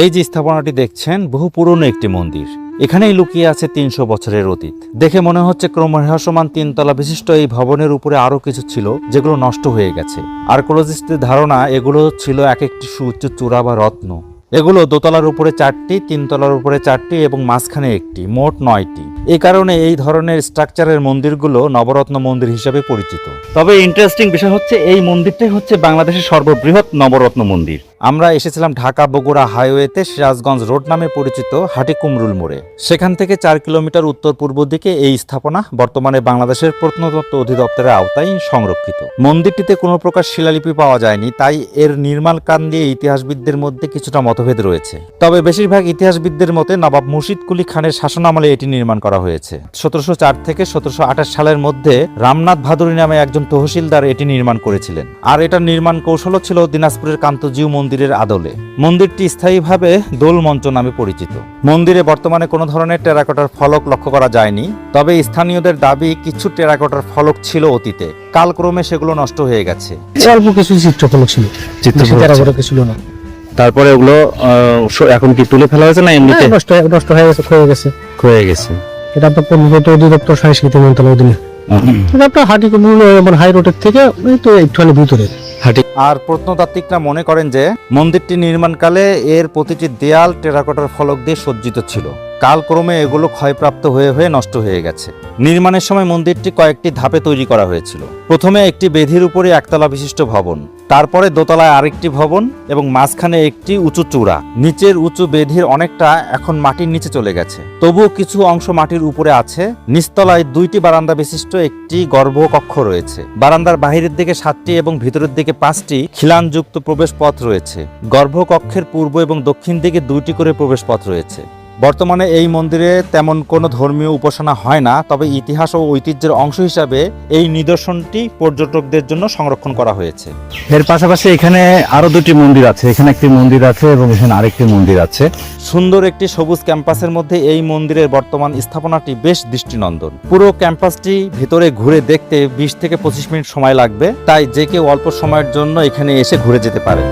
এই যে স্থাপনাটি দেখছেন বহু পুরনো একটি মন্দির। এখানেই লুকিয়ে আছে 300 বছরের অতীত। দেখে মনে হচ্ছে ক্রমহ্রাসমান 3 তলা বিশিষ্ট এই ভবনের উপরে আরো কিছু ছিল যেগুলো নষ্ট হয়ে গেছে। আর্কিওলজিস্টদের ধারণা এগুলো ছিল এক একটি সুউচ্চ চূড়া বা রত্ন। এগুলো দোতলার উপরে 4টি, 3 তলার উপরে 4টি এবং মাঝখানে একটি, মোট 9টি। এই কারণে এই ধরনের স্ট্রাকচারের মন্দিরগুলো নবরত্ন মন্দির হিসেবে পরিচিত। তবে ইন্টারেস্টিং বিষয় হচ্ছে এই মন্দিরটাই হচ্ছে বাংলাদেশের সর্ববৃহৎ নবরত্ন মন্দির। আমরা এসেছিলাম ঢাকা বগুড়া হাইওয়েতে সিরাজগঞ্জ রোড নামে পরিচিত হাটিকুমরুল মোড়ে। সেখান থেকে 4 কিলোমিটার উত্তর পূর্ব দিকে এই স্থাপনা বর্তমানে বাংলাদেশের প্রত্নতত্ত্ব অধিদপ্তরের আওতায় সংরক্ষিত। মন্দিরটিতে কোনো প্রকার শিলালিপি পাওয়া যায়নি, তাই এর নির্মাণ কাল নিয়ে ইতিহাসবিদদের মধ্যে কিছুটা মতভেদ রয়েছে। তবে বেশিরভাগ ইতিহাসবিদদের মতে নবাব মুর্শিদ কুলি খানের শাসনামলে এটি নির্মাণ করা হয়েছে। 1704 থেকে 1728 সালের মধ্যে রামনাথ ভাদুরী নামে একজন তহসিলদার এটি নির্মাণ করেছিলেন। আর এটার নির্মাণ কৌশলও ছিল দিনাজপুরের কান্তজিউ মন্দিরের আদলে। মন্দিরটি স্থায়ীভাবে দোল মঞ্চ নামে পরিচিত। মন্দিরে বর্তমানে কোনো ধরনের টেরাকোটার ফলক লক্ষ্য করা যায়নি, তবে স্থানীয়দের দাবি কিছু টেরাকোটার ফলক ছিল অতীতে, কালক্রমে সেগুলো নষ্ট হয়ে গেছে। অল্প কিছু চিত্রফলক ছিল, টেরাকোটা ছিল না। তারপরে ওগুলো এখন কি তুলে ফেলা হয়েছে না এমনিতে নষ্ট হয়ে গেছে, ক্ষয়ে গেছে। এটা আপনার প্রত্নতত্ত্ব অধিদপ্তর সংস্কৃতি মন্ত্রণালয়ের অধীনে। এটা আপনার হাটিকুমরুল হাই রোডের থেকে তো একটুখানি ভিতরে। আর প্রত্নতাত্ত্বিকরা মনে করেন যে মন্দিরটি নির্মাণকালে এর প্রতিটি দেয়াল টেরাকোটার ফলক দিয়ে সজ্জিত ছিল। কালক্রমে এগুলো ক্ষয়প্রাপ্ত হয়ে নষ্ট হয়ে গেছে। নির্মাণের সময় মন্দিরটি কয়েকটি ধাপে তৈরি করা হয়েছিল। প্রথমে একটি বেদির উপরে একতলা বিশিষ্ট ভবন, তারপরে দোতলায় আরেকটি ভবন এবং মাঝখানে একটি উঁচু চূড়া। নিচের উঁচু বেদির অনেকটা এখন মাটির নিচে চলে গেছে, তবুও কিছু অংশ মাটির উপরে আছে। নিচতলায় 2টি বারান্দা বিশিষ্ট একটি গর্ভকক্ষ রয়েছে। বারান্দার বাহিরের দিকে 7টি এবং ভিতরের দিকে 5টি খিলানযুক্ত প্রবেশ পথ রয়েছে। গর্ভকক্ষের পূর্ব এবং দক্ষিণ দিকে 2টি করে প্রবেশ পথ রয়েছে। বর্তমানে এই মন্দিরে তেমন কোনো ধর্মীয় উপাসনা হয় না, তবে ইতিহাস ও ঐতিহ্যের অংশ হিসাবে এই নিদর্শনটি পর্যটকদের জন্য সংরক্ষণ করা হয়েছে। এর পাশাপাশি এখানে আরো 2টি মন্দির আছে। এখানে একটি মন্দির আছে এবং এখানে আরেকটি মন্দির আছে। সুন্দর একটি সবুজ ক্যাম্পাসের মধ্যে এই মন্দিরের বর্তমান স্থাপনাটি বেশ দৃষ্টিনন্দন। পুরো ক্যাম্পাসটি ভেতরে ঘুরে দেখতে 20 থেকে 25 মিনিট সময় লাগবে, তাই যে কেউ অল্প সময়ের জন্য এখানে এসে ঘুরে যেতে পারে।